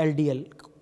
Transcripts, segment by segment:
LDL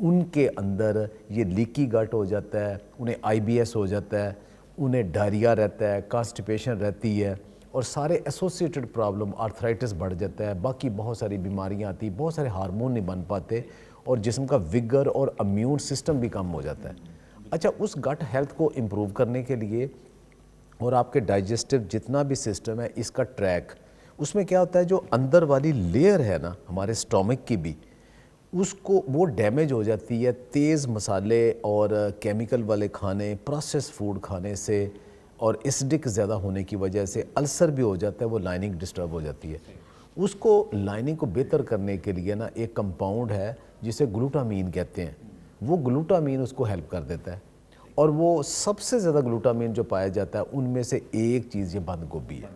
ان کے اندر یہ لیکی گٹ ہو جاتا ہے, انہیں IBS ہو جاتا ہے, انہیں ڈائریا رہتا ہے, کانسٹیپیشن رہتی ہے, اور سارے ایسوسیٹڈ پرابلم, آرتھرائٹس بڑھ جاتا ہے, باقی بہت ساری بیماریاں آتی, بہت سارے ہارمون نہیں بن پاتے, اور جسم کا وگر اور امیون سسٹم بھی کم ہو جاتا ہے. اچھا, اس گٹ ہیلتھ کو امپروو کرنے کے لیے اور آپ کے ڈائجسٹیو جتنا بھی سسٹم ہے اس کا ٹریک, اس میں کیا ہوتا ہے, جو اندر والی لیئر ہے نا ہمارے اسٹامک کی بھی, اس کو وہ ڈیمیج ہو جاتی ہے تیز مسالے اور کیمیکل والے کھانے, پروسیس فوڈ کھانے سے, اور ایسڈک زیادہ ہونے کی وجہ سے السر بھی ہو جاتا ہے, وہ لائننگ ڈسٹرب ہو جاتی ہے. اس کو لائننگ کو بہتر کرنے کے لیے نا ایک کمپاؤنڈ ہے جسے گلوٹامین کہتے ہیں, وہ گلوٹامین اس کو ہیلپ کر دیتا ہے. اور وہ سب سے زیادہ گلوٹامین جو پایا جاتا ہے ان میں سے ایک چیز یہ بند گوبھی ہے.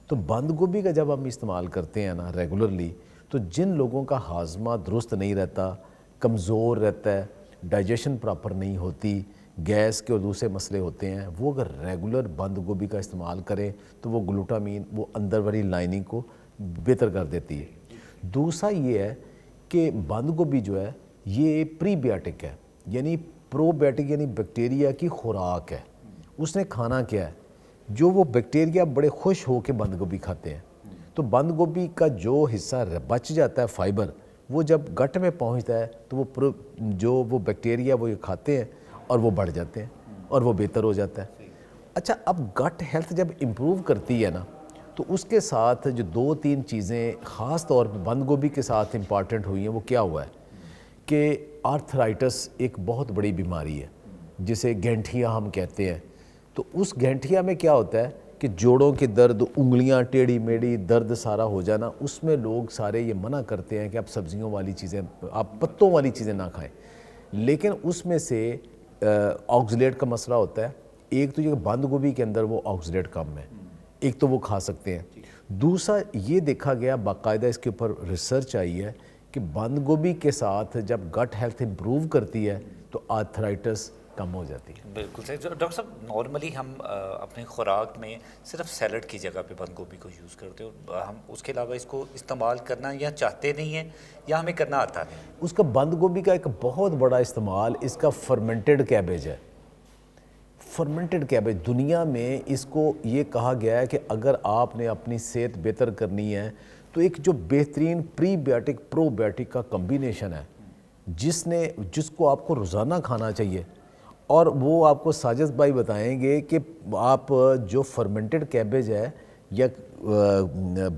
تو بند گوبھی کا جب ہم استعمال کرتے ہیں نا ریگولرلی, تو جن لوگوں کا ہاضمہ درست نہیں رہتا, کمزور رہتا ہے, ڈائجیشن پراپر نہیں ہوتی, گیس کے اور دوسرے مسئلے ہوتے ہیں, وہ اگر ریگولر بند گوبھی کا استعمال کریں تو وہ گلوٹامین وہ اندر والی لائننگ کو بہتر کر دیتی ہے. دوسرا یہ ہے کہ بند گوبھی جو ہے یہ پری بیاٹک ہے, یعنی پرو بیاٹک, یعنی بیکٹیریا کی خوراک ہے. اس نے کھانا کیا ہے, جو وہ بیکٹیریا بڑے خوش ہو کے بند گوبھی کھاتے ہیں. تو بند گوبھی کا جو حصہ بچ جاتا ہے فائبر, وہ جب گٹ میں پہنچتا ہے تو وہ بیکٹیریا وہ یہ کھاتے ہیں اور وہ بڑھ جاتے ہیں اور وہ بہتر ہو جاتا ہے. اچھا, اب گٹ ہیلتھ جب امپروو کرتی ہے نا, تو اس کے ساتھ جو 2-3 چیزیں خاص طور پہ بند گوبھی کے ساتھ امپارٹنٹ ہوئی ہیں, وہ کیا ہوا ہے کہ آرتھرائٹس ایک بہت بڑی بیماری ہے جسے گینٹھیا ہم کہتے ہیں. تو اس گینٹھیا میں کیا ہوتا ہے کہ جوڑوں کے درد, انگلیاں ٹیڑھی میڑھی درد سارا ہو جانا, اس میں لوگ سارے یہ منع کرتے ہیں کہ آپ سبزیوں والی چیزیں, آپ پتوں والی چیزیں نہ کھائیں. لیکن اس میں سے آکزلیٹ کا مسئلہ ہوتا ہے. ایک تو یہ بند گوبھی کے اندر وہ آکزلیٹ کم ہے, ایک تو وہ کھا سکتے ہیں. دوسرا یہ دیکھا گیا, باقاعدہ اس کے اوپر ریسرچ آئی ہے کہ بند گوبھی کے ساتھ جب گٹ ہیلتھ امپروو کرتی ہے تو آرتھرائٹس کم ہو جاتی ہے. بالکل صحیح. ڈاکٹر صاحب, نارملی ہم اپنے خوراک میں صرف سیلڈ کی جگہ پہ بند گوبھی کو یوز کرتے ہیں, اور ہم اس کے علاوہ اس کو استعمال کرنا یا چاہتے نہیں ہیں یا ہمیں کرنا آتا نہیں. اس کا بند گوبھی کا ایک بہت بڑا استعمال اس کا فرمنٹڈ کیبیج ہے. فرمنٹڈ کیبیج دنیا میں اس کو یہ کہا گیا ہے کہ اگر آپ نے اپنی صحت بہتر کرنی ہے تو ایک جو بہترین پری بیاٹک پرو بیاٹک کا کمبینیشن ہے جس کو آپ کو روزانہ کھانا چاہیے. اور وہ آپ کو ساجد بھائی بتائیں گے کہ آپ جو فرمنٹڈ کیبیج ہے یا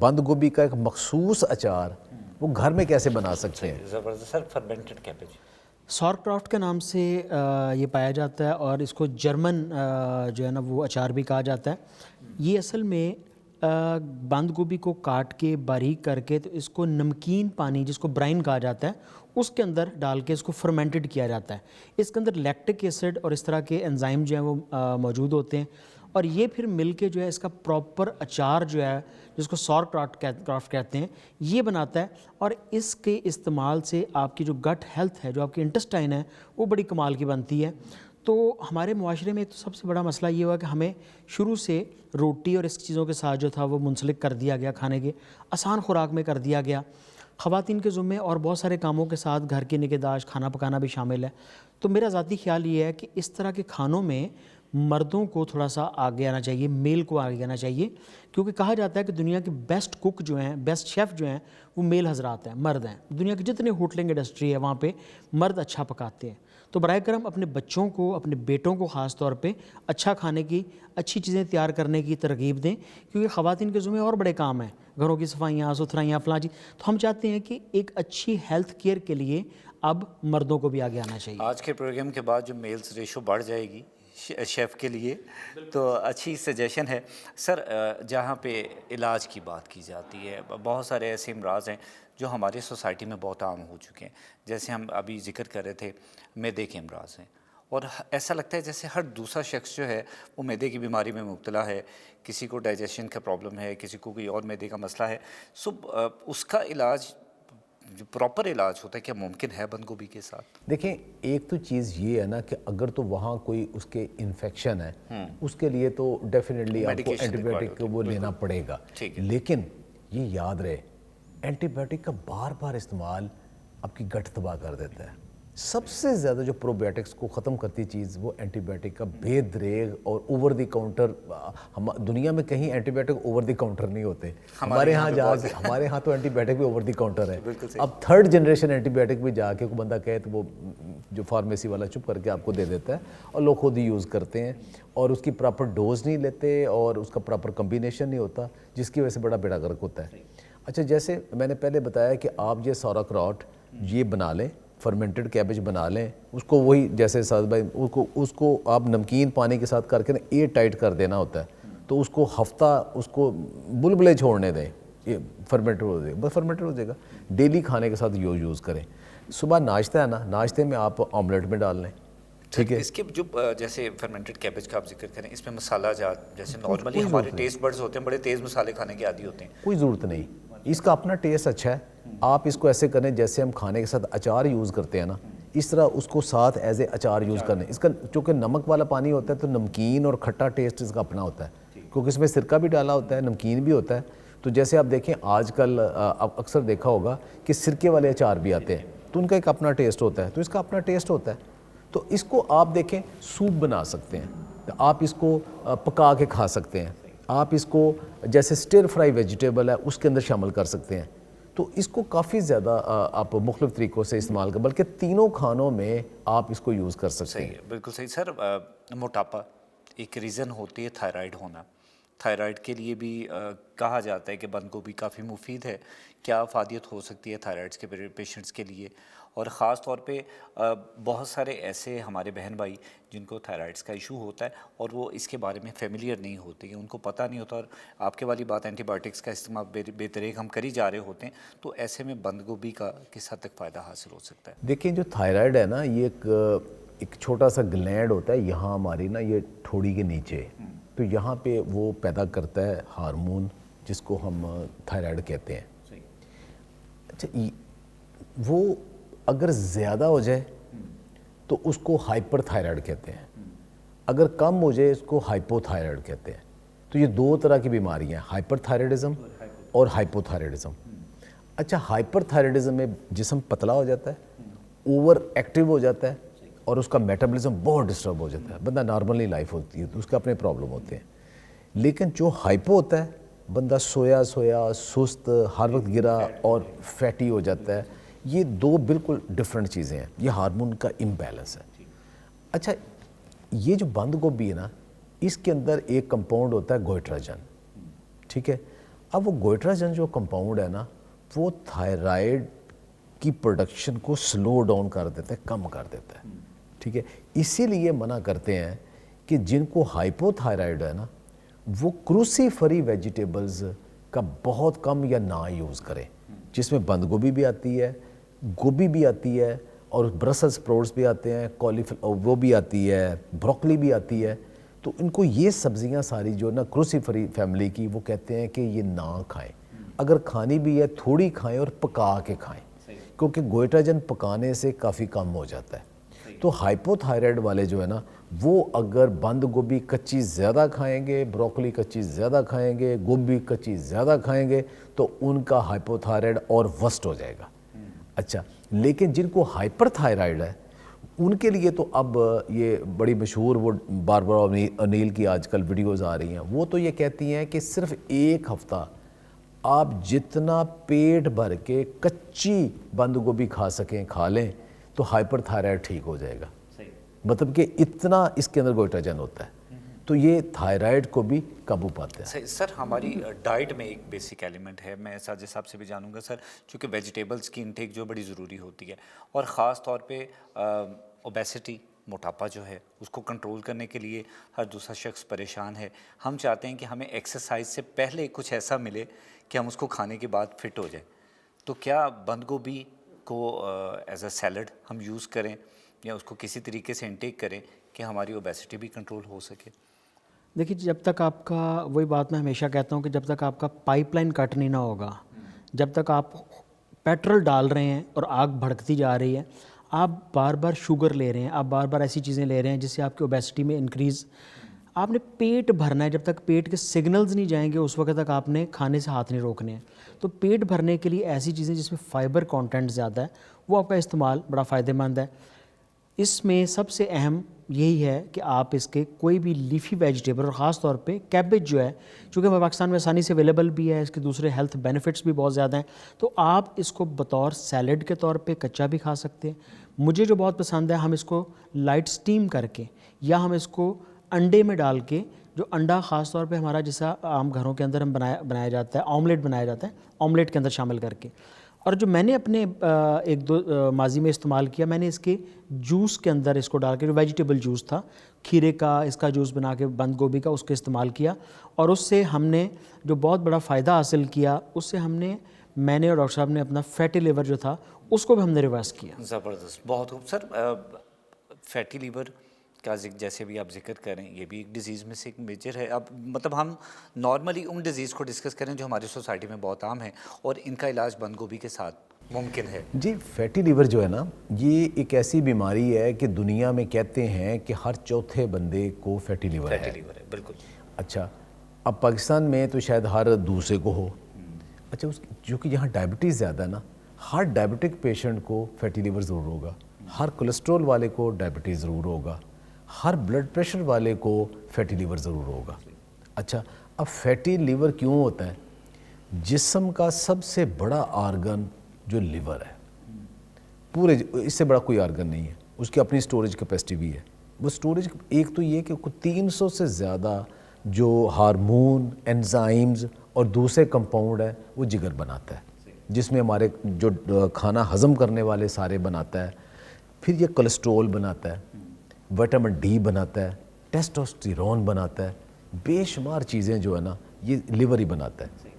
بند گوبھی کا ایک مخصوص اچار وہ گھر میں کیسے بنا سکتے ہیں. زبردست سر. فرمنٹڈ کیبیج سور کرافٹ کے نام سے یہ پایا جاتا ہے, اور اس کو جرمن جو ہے نا وہ اچار بھی کہا جاتا ہے. یہ اصل میں بند گوبھی کو کاٹ کے باریک کر کے تو اس کو نمکین پانی جس کو برائن کہا جاتا ہے اس کے اندر ڈال کے اس کو فرمنٹڈ کیا جاتا ہے. اس کے اندر لیکٹک ایسڈ اور اس طرح کے انزائم جو ہیں وہ موجود ہوتے ہیں, اور یہ پھر مل کے جو ہے اس کا پراپر اچار جو ہے جس کو سور کرافٹ کہتے ہیں یہ بناتا ہے. اور اس کے استعمال سے آپ کی جو گٹ ہیلتھ ہے, جو آپ کی انٹسٹائن ہے, وہ بڑی کمال کی بنتی ہے. تو ہمارے معاشرے میں تو سب سے بڑا مسئلہ یہ ہوا کہ ہمیں شروع سے روٹی اور اس چیزوں کے ساتھ جو تھا وہ منسلک کر دیا گیا, کھانے کے آسان خوراک میں کر دیا گیا. خواتین کے ذمے اور بہت سارے کاموں کے ساتھ گھر کی نگہداشت, کھانا پکانا بھی شامل ہے. تو میرا ذاتی خیال یہ ہے کہ اس طرح کے کھانوں میں مردوں کو تھوڑا سا آگے آنا چاہیے, میل کو آگے آنا چاہیے, کیونکہ کہا جاتا ہے کہ دنیا کے بیسٹ کک جو ہیں, بیسٹ شیف جو ہیں, وہ میل حضرات ہیں, مرد ہیں. دنیا کے جتنے ہوٹلنگ انڈسٹری ہے وہاں پہ مرد اچھا پکاتے ہیں. تو برائے کرم اپنے بچوں کو, اپنے بیٹوں کو خاص طور پہ اچھا کھانے کی, اچھی چیزیں تیار کرنے کی ترغیب دیں, کیونکہ خواتین کے ذمہ اور بڑے کام ہیں, گھروں کی صفائیاں, ستھرائیاں, فلاں چیز. تو ہم چاہتے ہیں کہ ایک اچھی ہیلتھ کیئر کے لیے اب مردوں کو بھی آگے آنا چاہیے. آج کے پروگرام کے بعد جو میلز ریشو بڑھ جائے گی شیف کے لیے, تو اچھی سجیشن ہے. سر, جہاں پہ علاج کی بات کی جاتی ہے, بہت سارے ایسے امراض ہیں جو ہماری سوسائٹی میں بہت عام ہو چکے ہیں. جیسے ہم ابھی ذکر کر رہے تھے معدے کے امراض ہیں, اور ایسا لگتا ہے جیسے ہر دوسرا شخص جو ہے وہ معدے کی بیماری میں مبتلا ہے. کسی کو ڈائجیشن کا پرابلم ہے, کسی کو کوئی اور معدے کا مسئلہ ہے. سو اس کا علاج, جو پراپر علاج ہوتا ہے, کیا ممکن ہے بند گوبھی کے ساتھ؟ دیکھیں, ایک تو چیز یہ ہے نا کہ اگر تو وہاں کوئی اس کے انفیکشن ہے اس کے لیے تو ڈیفینیٹلی آپ کو اینٹی بایوٹک وہ لینا پڑے گا. لیکن یہ یاد رہے, اینٹی بایوٹک کا بار بار استعمال آپ کی گٹ تباہ کر دیتا ہے. سب سے زیادہ جو پروبیوٹکس کو ختم کرتی چیز وہ اینٹی بائیوٹک کا بے دریغ اور اوور دی کاؤنٹر. دنیا میں کہیں antibiotic over the counter نہیں ہوتے. ہمارے ہاں تو اینٹی بائیوٹک بھی اوور دی کاؤنٹر ہے. اب تھرڈ جنریشن اینٹی بائیوٹک بھی جا کے کوئی بندہ کہے تو وہ جو فارمیسی والا چپ کر کے آپ کو دے دیتا ہے اور لوگ خود ہی یوز کرتے ہیں اور اس کی پراپر ڈوز نہیں لیتے اور اس کا پراپر کمبینیشن نہیں ہوتا, جس کی وجہ سے بڑا بیڑا غرق ہوتا ہے. اچھا, جیسے میں نے پہلے بتایا کہ آپ یہ سوراکراٹ یہ بنا لیں, فرمنٹڈ کیبج بنا لیں, اس کو وہی جیسے سعد بھائی اس کو آپ نمکین پانی کے ساتھ کر کے نا ایئر ٹائٹ کر دینا ہوتا ہے, تو اس کو ہفتہ اس کو بلبلے چھوڑنے دیں, یہ فرمنٹڈ ہو جائے گا, بس فرمنٹڈ ہو جائے گا. ڈیلی کھانے کے ساتھ یوز کریں. صبح ناشتہ ہے نا, ناشتے میں آپ آملیٹ میں ڈال لیں, ٹھیک ہے. اس کے جو جیسے فرمنٹڈ کیبج کا آپ ذکر کریں, اس میں مسالہ جات جیسے نارملی ہمارے ٹیسٹ برڈز ہوتے ہیں بڑے تیز مسالے کھانے کے عادی ہوتے ہیں, کوئی ضرورت نہیں. اس کا اپنا ٹیسٹ اچھا ہے. آپ اس کو ایسے کریں جیسے ہم کھانے کے ساتھ اچار یوز کرتے ہیں نا, اس طرح اس کو ساتھ ایز اے اچار یوز کرنے. اس کا چونکہ نمک والا پانی ہوتا ہے تو نمکین اور کھٹا ٹیسٹ اس کا اپنا ہوتا ہے, کیونکہ اس میں سرکہ بھی ڈالا ہوتا ہے, نمکین بھی ہوتا ہے. تو جیسے آپ دیکھیں آج کل اکثر دیکھا ہوگا کہ سرکے والے اچار بھی آتے ہیں, تو ان کا ایک اپنا ٹیسٹ ہوتا ہے, تو اس کا اپنا ٹیسٹ ہوتا ہے. تو اس کو آپ دیکھیں سوپ بنا سکتے ہیں, آپ اس کو پکا کے کھا سکتے ہیں, آپ اس کو جیسے سٹر فرائی ویجیٹیبل ہے اس کے اندر شامل کر سکتے ہیں. تو اس کو کافی زیادہ آپ مختلف طریقوں سے استعمال کر, بلکہ تینوں کھانوں میں آپ اس کو یوز کر سکتے ہیں. بالکل صحیح. سر, موٹاپا ایک ریزن ہوتی ہے تھائرائیڈ ہونا. تھائرائیڈ کے لیے بھی کہا جاتا ہے کہ بند گوبھی کافی مفید ہے. کیا افادیت ہو سکتی ہے تھائرائڈس کے پیشنٹس کے لیے, اور خاص طور پہ بہت سارے ایسے ہمارے بہن بھائی جن کو تھائرائڈس کا ایشو ہوتا ہے اور وہ اس کے بارے میں فیملیئر نہیں ہوتے, ان کو پتہ نہیں ہوتا, اور آپ کے والی بات اینٹی بائیوٹکس کا استعمال بے دریغ ہم کر ہی جا رہے ہوتے ہیں, تو ایسے میں بند گوبھی کا کس حد تک فائدہ حاصل ہو سکتا ہے؟ دیکھیں جو تھائرائڈ ہے نا, یہ ایک چھوٹا سا گلینڈ ہوتا ہے یہاں ہماری نا, یہ ٹھوڑی کے نیچے, تو یہاں پہ وہ پیدا کرتا ہے ہارمون جس کو ہم تھائرائڈ کہتے ہیں. اچھا, وہ اگر زیادہ ہو جائے تو اس کو ہائپر تھائرائڈ کہتے ہیں, اگر کم ہو جائے اس کو ہائپو تھائرائڈ کہتے ہیں. تو یہ دو طرح کی بیماریاں ہیں, ہائپر تھائرائڈزم اور ہائپو تھائرائڈزم. اچھا, ہائپر تھائرائڈزم میں جسم پتلا ہو جاتا ہے, اوور ایکٹیو ہو جاتا ہے, اور اس کا میٹابولزم بہت ڈسٹرب ہو جاتا ہے, بندہ نارملی لائف ہوتی ہے, تو اس کے اپنے پرابلم ہوتے ہیں. لیکن جو ہائپو ہوتا ہے, بندہ سویا سست, ہر وقت گرا اور فیٹی ہو جاتا ہے. یہ دو بالکل ڈفرینٹ چیزیں ہیں, یہ ہارمون کا امبیلنس ہے. اچھا, یہ جو بند گوبھی ہے نا, اس کے اندر ایک کمپاؤنڈ ہوتا ہے گوئٹراجن, ٹھیک ہے. اب وہ گوئٹراجن جو کمپاؤنڈ ہے نا, وہ تھائرائیڈ کی پروڈکشن کو سلو ڈاؤن کر دیتا ہے, کم کر دیتا ہے, ٹھیک ہے. اسی لیے منع کرتے ہیں کہ جن کو ہائپو تھائرائیڈ ہے نا, وہ کروسی فری ویجیٹیبلز کا بہت کم یا نہ یوز کریں, جس میں بند گوبھی بھی آتی ہے, گوبھی بھی آتی ہے, اور برسل سپروٹس بھی آتے ہیں, وہ بھی آتی ہے, بروکلی بھی آتی ہے. تو ان کو یہ سبزیاں ساری جو نا کروسی فری فیملی کی, وہ کہتے ہیں کہ یہ نہ کھائیں. اگر کھانی بھی ہے تھوڑی کھائیں اور پکا کے کھائیں, کیونکہ گوئٹراجن پکانے سے کافی کم ہو جاتا ہے. تو ہائپو تھائرائڈ والے جو ہے نا, وہ اگر بند گوبھی کچی زیادہ کھائیں گے, بروکلی کچی زیادہ کھائیں گے, گوبھی کچی زیادہ کھائیں گے, تو ان کا ہائپو تھائرائڈ اور ورسٹ ہو جائے گا. اچھا, لیکن جن کو ہائپر تھائرائڈ ہے ان کے لیے تو اب یہ بڑی مشہور وہ باربرا اونیل کی آج کل ویڈیوز آ رہی ہیں, وہ تو یہ کہتی ہیں کہ صرف ایک ہفتہ آپ جتنا پیٹ بھر کے کچی بند گوبھی کھا سکیں کھا لیں, تو ہائپر تھائرائڈ ٹھیک ہو جائے گا. مطلب کہ اتنا اس کے اندر گوئٹراجن ہوتا ہے, تو یہ تھائرائڈ کو بھی قابو پاتے ہیں. سر, ہماری ڈائٹ میں ایک بیسک ایلیمنٹ ہے, میں ساجد صاحب سے بھی جانوں گا سر, چونکہ ویجیٹیبلز کی انٹیک جو بڑی ضروری ہوتی ہے, اور خاص طور پہ اوبیسٹی, موٹاپا جو ہے, اس کو کنٹرول کرنے کے لیے ہر دوسرا شخص پریشان ہے. ہم چاہتے ہیں کہ ہمیں ایکسرسائز سے پہلے کچھ ایسا ملے کہ ہم اس کو کھانے کے بعد فٹ ہو جائیں. تو کیا بند گوبھی کو ایز اے سیلڈ ہم یوز کریں, یا اس کو کسی طریقے سے انٹیک کریں کہ ہماری اوبیسٹی بھی کنٹرول ہو سکے؟ دیکھیے, جب تک آپ کا, وہی بات میں ہمیشہ کہتا ہوں کہ جب تک آپ کا پائپ لائن کٹ نہیں نہ ہوگا, جب تک آپ پیٹرول ڈال رہے ہیں اور آگ بھڑکتی جا رہی ہے, آپ بار بار شوگر لے رہے ہیں, آپ بار بار ایسی چیزیں لے رہے ہیں جس سے آپ کی اوبیسٹی میں انکریز آپ نے پیٹ بھرنا ہے، جب تک پیٹ کے سگنلز نہیں جائیں گے اس وقت تک آپ نے کھانے سے ہاتھ نہیں روکنے ہیں. تو پیٹ بھرنے کے لیے ایسی چیزیں جس میں فائبر کانٹینٹ زیادہ ہے وہ آپ کا استعمال بڑا فائدہ مند ہے. اس میں سب سے اہم یہی ہے کہ آپ اس کے کوئی بھی لیفی ویجیٹیبل اور خاص طور پہ کیبج جو ہے، چونکہ ہمارے پاکستان میں آسانی سے اویلیبل بھی ہے، اس کے دوسرے ہیلتھ بینیفٹس بھی بہت زیادہ ہیں، تو آپ اس کو بطور سیلڈ کے طور پہ کچا بھی کھا سکتے ہیں. مجھے جو بہت پسند ہے، ہم اس کو لائٹ سٹیم کر کے یا ہم اس کو انڈے میں ڈال کے، جو انڈا خاص طور پہ ہمارا جیسا عام گھروں کے اندر ہم بنایا جاتا ہے، آملیٹ بنایا جاتا ہے، آملیٹ کے اندر شامل کر کے. اور جو میں نے اپنے ایک دو ماضی میں استعمال کیا، میں نے اس کے جوس کے اندر اس کو ڈال کے، جو ویجیٹیبل جوس تھا، کھیرے کا، اس کا جوس بنا کے، بند گوبھی کا، اس کا استعمال کیا، اور اس سے ہم نے جو بہت بڑا فائدہ حاصل کیا، اس سے میں نے اور ڈاکٹر صاحب نے اپنا فیٹی لیور جو تھا اس کو بھی ہم نے ریورس کیا. زبردست، بہت خوب. سر فیٹی لیور کا جیسے بھی آپ ذکر کریں، یہ بھی ایک ڈیزیز میں سے ایک میجر ہے. اب مطلب ہم نارملی ان ڈیزیز کو ڈسکس کریں جو ہماری سوسائٹی میں بہت عام ہیں اور ان کا علاج بند گوبھی کے ساتھ ممکن ہے. جی، فیٹی لیور جو ہے نا، یہ ایک ایسی بیماری ہے کہ دنیا میں کہتے ہیں کہ ہر چوتھے بندے کو فیٹی لیور ہے. فیٹی لیور ہے، بالکل. اچھا، اب پاکستان میں تو شاید ہر دوسرے کو ہو. اچھا، جو کہ یہاں ڈائبٹیز زیادہ ہے نا، ہر ڈائبٹک پیشنٹ کو فیٹی لیور ضرور ہوگا، ہر کولیسٹرول والے کو ڈائبٹیز ضرور ہوگا، ہر بلڈ پریشر والے کو فیٹی لیور ضرور ہوگا. اچھا، اب فیٹی لیور کیوں ہوتا ہے؟ جسم کا سب سے بڑا آرگن جو لیور ہے، پورے اس سے بڑا کوئی آرگن نہیں ہے، اس کی اپنی سٹوریج کیپیسٹی بھی ہے. وہ سٹوریج ایک تو یہ کہ 300 سے زیادہ جو ہارمون، انزائمز اور دوسرے کمپاؤنڈ ہیں وہ جگر بناتا ہے، جس میں ہمارے جو کھانا ہضم کرنے والے سارے بناتا ہے. پھر یہ کولیسٹرول بناتا ہے، وٹامن ڈی بناتا ہے، ٹیسٹوسٹیرون بناتا ہے، بے شمار چیزیں جو ہے نا یہ لیور ہی بناتا ہے.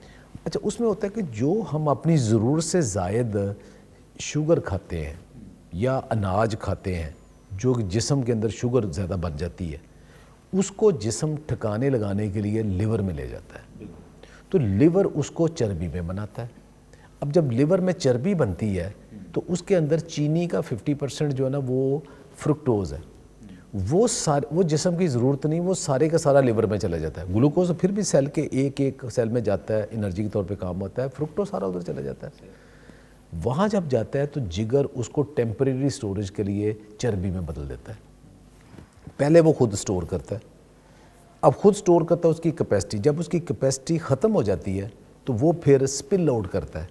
اچھا، اس میں ہوتا ہے کہ جو ہم اپنی ضرورت سے زائد شوگر کھاتے ہیں یا اناج کھاتے ہیں، جو جسم کے اندر شوگر زیادہ بن جاتی ہے، اس کو جسم ٹھکانے لگانے کے لیے لیور میں لے جاتا ہے. تو لیور اس کو چربی میں بناتا ہے. اب جب لیور میں چربی بنتی ہے تو اس کے اندر چینی کا 50% جو ہے نا وہ فرکٹوز ہے، وہ جسم کی ضرورت نہیں، وہ سارے کا سارا لیور میں چلا جاتا ہے. گلوکوز پھر بھی سیل کے ایک سیل میں جاتا ہے، انرجی کے طور پہ کام ہوتا ہے، فرکٹوز سارا ادھر چلا جاتا ہے. وہاں جب جاتا ہے تو جگر اس کو ٹیمپریری سٹوریج کے لیے چربی میں بدل دیتا ہے. پہلے وہ خود سٹور کرتا ہے، اب خود سٹور کرتا ہے اس کی کیپیسٹی. جب اس کی کیپیسٹی ختم ہو جاتی ہے تو وہ پھر سپل آؤٹ کرتا ہے.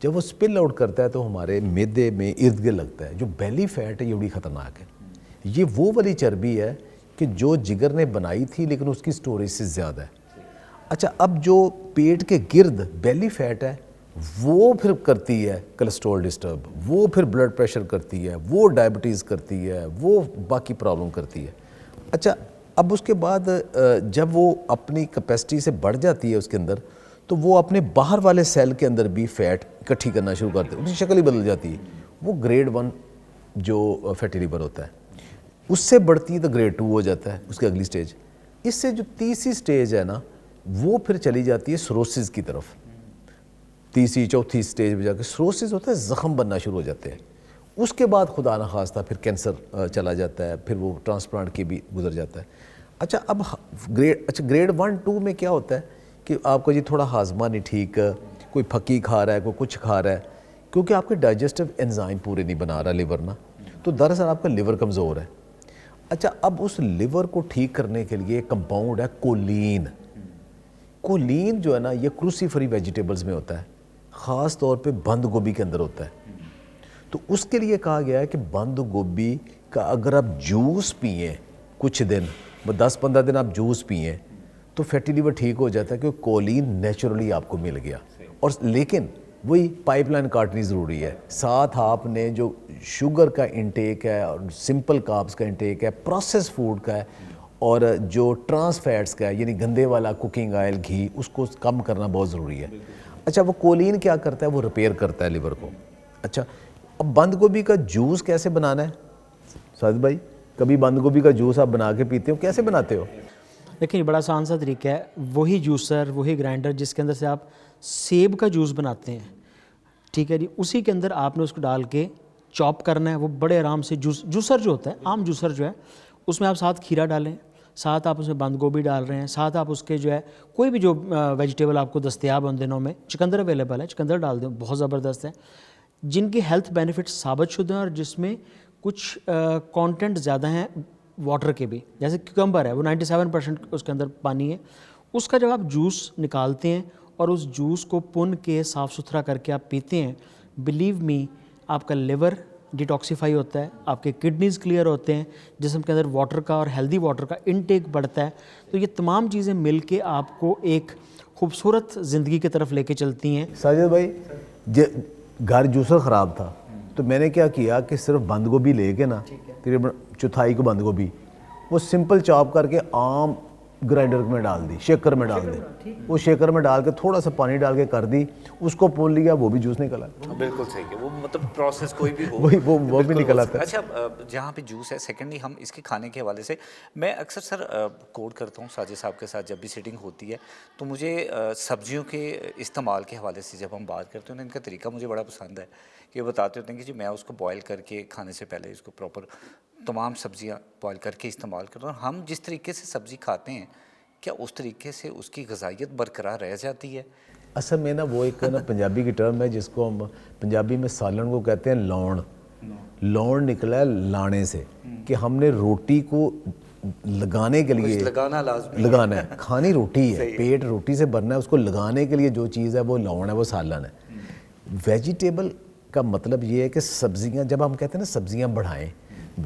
جب وہ سپل آؤٹ کرتا ہے تو ہمارے معدے میں ارد گرد لگتا ہے. جو بیلی فیٹ ہے یہ بڑی خطرناک ہے. یہ وہ والی چربی ہے کہ جو جگر نے بنائی تھی لیکن اس کی سٹوریج سے زیادہ ہے. اچھا، اب جو پیٹ کے گرد بیلی فیٹ ہے وہ پھر کرتی ہے کولیسٹرول ڈسٹرب، وہ پھر بلڈ پریشر کرتی ہے، وہ ڈائبٹیز کرتی ہے، وہ باقی پرابلم کرتی ہے. اچھا، اب اس کے بعد جب وہ اپنی کیپیسٹی سے بڑھ جاتی ہے اس کے اندر، تو وہ اپنے باہر والے سیل کے اندر بھی فیٹ اکٹھی کرنا شروع کرتے ہیں، اس کی شکل ہی بدل جاتی ہے. وہ گریڈ 1 جو فیٹی لیور ہوتا ہے. اس سے بڑھتی ہے تو گریڈ 2 ہو جاتا ہے اس کی اگلی سٹیج. اس سے جو تیسری سٹیج ہے نا وہ پھر چلی جاتی ہے سروسز کی طرف. تیسری چوتھی سٹیج پہ جا کے سروسز ہوتا ہے، زخم بننا شروع ہو جاتے ہیں. اس کے بعد خدا نخواستہ پھر کینسر چلا جاتا ہے، پھر وہ ٹرانسپلانٹ کی بھی گزر جاتا ہے. اچھا، اب گریڈ 1 2 میں کیا ہوتا ہے کہ آپ کا جی تھوڑا ہاضمہ نہیں ٹھیک، کوئی پھکی کھا رہا ہے، کوئی کچھ کھا رہا ہے، کیونکہ آپ کے ڈائجسٹو انزائم پورے نہیں بنا رہا لیور نا، تو دراصل آپ کا لیور کمزور ہے. اچھا، اب اس لیور کو ٹھیک کرنے کے لیے کمپاؤنڈ ہے کولین. کولین جو ہے نا یہ کروسیفری ویجیٹیبلز میں ہوتا ہے، خاص طور پہ بند گوبھی کے اندر ہوتا ہے. تو اس کے لیے کہا گیا ہے کہ بند گوبھی کا اگر آپ جوس پئیں کچھ دن، 10-15 دن آپ جوس پئیں تو فیٹی لیور ٹھیک ہو جاتا ہے، کیونکہ کولین نیچرلی آپ کو مل گیا. اور لیکن وہی پائپ لائن کاٹنی ضروری ہے. ساتھ آپ نے جو شوگر کا انٹیک ہے اور سمپل کاربس کا انٹیک ہے، پروسیس فوڈ کا ہے، اور جو ٹرانس فیٹس کا ہے یعنی گندے والا کوکنگ آئل، گھی، اس کو کم کرنا بہت ضروری ہے. اچھا، وہ کولین کیا کرتا ہے؟ وہ ریپیئر کرتا ہے لیور کو. اچھا، اب بند گوبھی کا جوس کیسے بنانا ہے؟ سعد بھائی، کبھی بند گوبھی کا جوس آپ بنا کے پیتے ہو؟ کیسے بناتے ہو؟ دیکھیں، یہ بڑا آسان سا طریقہ ہے. وہی جوسر، وہی گرائنڈر جس کے اندر سے آپ سیب کا جوس بناتے ہیں، ٹھیک ہے جی، اسی کے اندر آپ نے اس کو ڈال کے چاپ کرنا ہے. وہ بڑے آرام سے جوسر جو ہوتا ہے، عام جوسر جو ہے، اس میں آپ ساتھ کھیرا ڈالیں، ساتھ آپ اس میں بند گوبھی ڈال رہے ہیں، ساتھ آپ اس کے جو ہے کوئی بھی جو ویجیٹیبل آپ کو دستیاب ان دنوں میں، چکندر اویلیبل ہے، چکندر ڈال دیں، بہت زبردست ہے، جن کے ہیلتھ بینیفٹس ثابت شدہ ہیں اور جس میں کچھ کانٹینٹ زیادہ ہیں واٹر کے بھی، جیسے کیوکمبر ہے وہ 97% اس کے اندر پانی ہے، اس کا جب آپ جوس نکالتے ہیں اور اس جوس کو پن کے صاف ستھرا کر کے آپ پیتے ہیں، بلیو می آپ کا لیور ڈیٹاکسیفائی ہوتا ہے، آپ کے کڈنیز کلیئر ہوتے ہیں، جسم کے اندر واٹر کا اور ہیلدی واٹر کا انٹیک بڑھتا ہے. تو یہ تمام چیزیں مل کے آپ کو ایک خوبصورت زندگی کی طرف لے کے چلتی ہیں. ساجد بھائی گھر جوسر خراب تھا تو میں نے کیا کیا کہ صرف بند گوبھی لے کے نا تقریباً چوتھائی کو بند گوبھی وہ سمپل چاپ کر کے عام گرائنڈر میں ڈال دی، شیکر میں ڈال دی، وہ شیکر میں ڈال کے تھوڑا سا پانی ڈال کے کر دی، اس کو پون لیا، وہ بھی جوس نکلا. بالکل صحیح ہے، وہ مطلب پروسیس کوئی بھی ہو وہ بھی نکل آتا ہے. اچھا جہاں پہ جوس ہے، سیکنڈلی ہم اس کے کھانے کے حوالے سے میں اکثر سر کوڈ کرتا ہوں ساجد صاحب کے ساتھ جب بھی سیٹنگ ہوتی ہے تو مجھے سبزیوں کے استعمال کے حوالے سے جب ہم بات کرتے ہیں ان کا طریقہ مجھے بڑا پسند ہے کہ یہ بتاتے ہوتے ہیں کہ جی میں اس کو بوائل کر کے کھانے سے پہلے اس کو پراپر تمام سبزیاں بوائل کر کے استعمال کرتا ہوں. ہم جس طریقے سے سبزی کھاتے ہیں کیا اس طریقے سے اس کی غذائیت برقرار رہ جاتی ہے؟ اصل میں نا وہ ایک نا پنجابی کی ٹرم ہے جس کو ہم پنجابی میں سالن کو کہتے ہیں لون. لون نکلا ہے لانے سے کہ ہم نے روٹی کو لگانے کے لیے لگانا ہے، کھانی روٹی ہے، پیٹ روٹی سے بھرنا ہے، اس کو لگانے کے لیے جو چیز ہے وہ لون ہے، وہ سالن ہے. ویجیٹیبل کا مطلب یہ ہے کہ سبزیاں جب ہم کہتے ہیں نا سبزیاں بڑھائیں،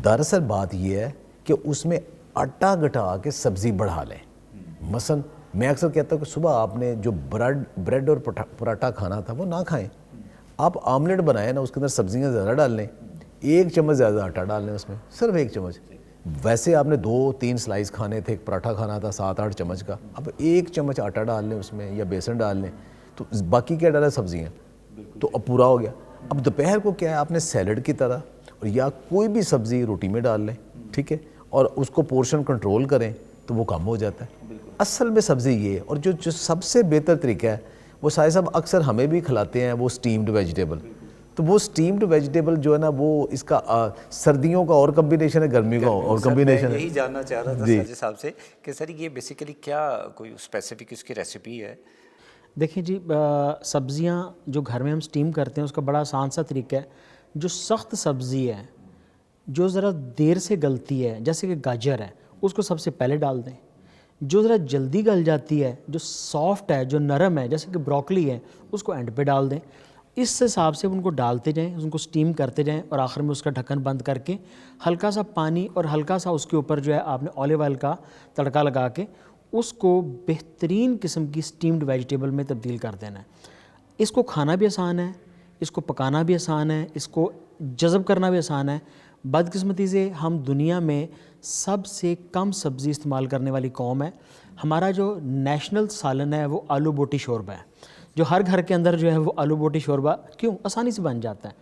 دراصل بات یہ ہے کہ اس میں آٹا گٹا کے سبزی بڑھا لیں. مثلا میں اکثر کہتا ہوں کہ صبح آپ نے جو بریڈ اور پراٹھا کھانا تھا وہ نہ کھائیں، آپ آملیٹ بنائیں نا، اس کے اندر سبزیاں زیادہ ڈال لیں، 1 چمچ زیادہ آٹا ڈال لیں اس میں، صرف 1 چمچ. ویسے آپ نے 2-3 سلائس کھانے تھے، ایک پراٹھا کھانا تھا 7-8 چمچ کا، اب 1 چمچ آٹا ڈال لیں اس میں یا بیسن ڈال لیں، تو باقی کیا ڈالا سبزیاں، تو اب پورا ہو گیا. اب دوپہر کو کیا ہے آپ نے سیلڈ کی طرح اور یا کوئی بھی سبزی روٹی میں ڈال لیں، ٹھیک ہے، اور اس کو پورشن کنٹرول کریں تو وہ کم ہو جاتا ہے. اصل میں سبزی یہ ہے، اور جو سب سے بہتر طریقہ ہے وہ سائے صاحب اکثر ہمیں بھی کھلاتے ہیں، وہ سٹیمڈ ویجیٹیبل. تو وہ سٹیمڈ ویجیٹیبل جو ہے نا وہ اس کا سردیوں کا اور کمبینیشن ہے، گرمی کا اور کمبینیشن ہے. یہی جاننا چاہ رہا تھا ساجد صاحب سے کہ سر یہ بیسیکلی کیا کوئی اسپیسیفک اس کی ریسیپی ہے؟ دیکھیں جی سبزیاں جو گھر میں ہم سٹیم کرتے ہیں اس کا بڑا آسان سا طریقہ ہے. جو سخت سبزی ہے جو ذرا دیر سے گلتی ہے جیسے کہ گاجر ہے اس کو سب سے پہلے ڈال دیں. جو ذرا جلدی گل جاتی ہے، جو سافٹ ہے، جو نرم ہے جیسے کہ بروکلی ہے اس کو اینڈ پہ ڈال دیں. اس حساب سے ان کو ڈالتے جائیں، ان کو سٹیم کرتے جائیں اور آخر میں اس کا ڈھکن بند کر کے ہلکا سا پانی اور ہلکا سا اس کے اوپر جو ہے آپ نے اولیو آئل کا تڑکا لگا کے اس کو بہترین قسم کی سٹیمڈ ویجیٹیبل میں تبدیل کر دینا ہے. اس کو کھانا بھی آسان ہے، اس کو پکانا بھی آسان ہے، اس کو جذب کرنا بھی آسان ہے. بدقسمتی سے ہم دنیا میں سب سے کم سبزی استعمال کرنے والی قوم ہے. ہمارا جو نیشنل سالن ہے وہ آلو بوٹی شوربہ ہے، جو ہر گھر کے اندر جو ہے وہ آلو بوٹی شوربہ کیوں آسانی سے بن جاتا ہے.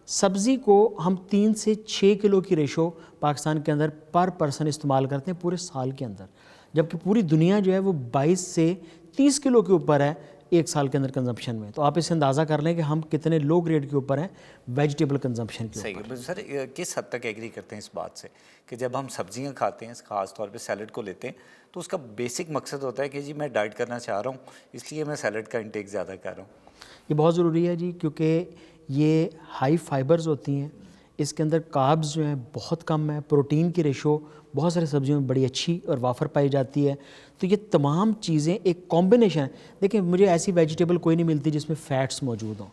سبزی کو ہم 3 سے 6 کلو کی ریشو پاکستان کے اندر پر پرسن استعمال کرتے ہیں پورے سال کے اندر، جبکہ پوری دنیا جو ہے وہ 22 سے 30 کلو کے اوپر ہے ایک سال کے اندر کنزمپشن میں. تو آپ اس سے اندازہ کر لیں کہ ہم کتنے لو گریڈ کے اوپر ہیں ویجیٹیبل کنزمپشن کے اوپر. صحیح. سر کس حد تک ایگری کرتے ہیں اس بات سے کہ جب ہم سبزیاں کھاتے ہیں خاص طور پہ سیلڈ کو لیتے ہیں تو اس کا بیسک مقصد ہوتا ہے کہ جی میں ڈائٹ کرنا چاہ رہا ہوں اس لیے میں سیلڈ کا انٹیک زیادہ کر رہا ہوں؟ یہ بہت ضروری ہے جی، کیونکہ یہ ہائی فائبرز ہوتی ہیں، اس کے اندر کاربز جو ہیں بہت کم ہے، پروٹین کی ریشو بہت سارے سبزیوں میں بڑی اچھی اور وافر پائی جاتی ہے. تو یہ تمام چیزیں ایک کمبینیشن ہے. دیکھیں مجھے ایسی ویجیٹیبل کوئی نہیں ملتی جس میں فیٹس موجود ہوں،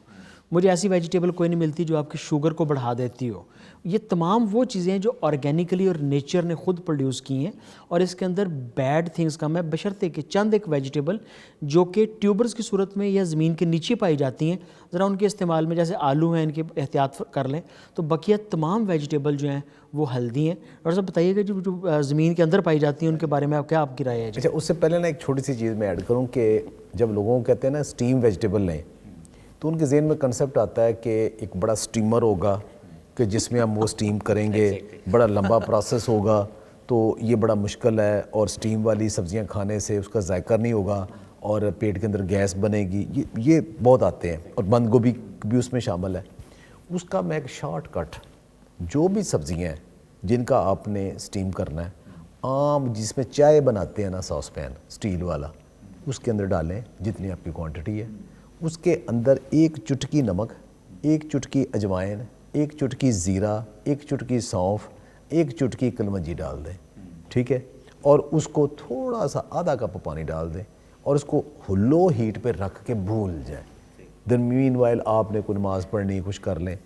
مجھے ایسی ویجیٹیبل کوئی نہیں ملتی جو آپ کی شوگر کو بڑھا دیتی ہو. یہ تمام وہ چیزیں ہیں جو آرگینیکلی اور نیچر نے خود پروڈیوس کی ہیں اور اس کے اندر بیڈ تھنگز کم ہے، بشرطے کہ چند ایک ویجیٹیبل جو کہ ٹیوبرز کی صورت میں یا زمین کے نیچے پائی جاتی ہیں ذرا ان کے استعمال میں، جیسے آلو ہیں ان کی احتیاط کر لیں. تو بقیہ تمام ویجیٹیبل جو ہیں وہ ہیلدی ہیں. اور صاحب بتائیے گا جو زمین کے اندر پائی جاتی ہیں ان کے بارے میں کیا آپ کی رائے ہے؟ اچھا اس سے پہلے نا ایک چھوٹی سی چیز میں ایڈ کروں کہ جب لوگوں کو کہتے ہیں نا سٹیم ویجیٹیبل لیں تو ان کے ذہن میں کنسیپٹ آتا ہے کہ ایک بڑا سٹیمر ہوگا کہ جس میں ہم وہ سٹیم کریں گے، بڑا لمبا پروسیس ہوگا تو یہ بڑا مشکل ہے، اور سٹیم والی سبزیاں کھانے سے اس کا ذائقہ نہیں ہوگا اور پیٹ کے اندر گیس بنے گی. یہ بہت آتے ہیں اور بند گوبھی بھی اس میں شامل ہے. اس کا میں ایک شارٹ کٹ، جو بھی سبزیاں ہیں جن کا آپ نے سٹیم کرنا ہے عام جس میں چائے بناتے ہیں نا ساس پین اسٹیل والا, اس کے اندر ڈالیں جتنی آپ کی کوانٹٹی ہے. اس کے اندر ایک چٹکی نمک, ایک چٹکی اجوائن, ایک چٹکی زیرہ, ایک چٹکی سونف, ایک چٹکی کلونجی ڈال دیں, ٹھیک ہے, اور اس کو تھوڑا سا آدھا کپ پانی ڈال دیں اور اس کو لو ہیٹ پہ رکھ کے بھول جائیں. دین مین وائل آپ نے کوئی نماز پڑھنی کچھ کر لیں,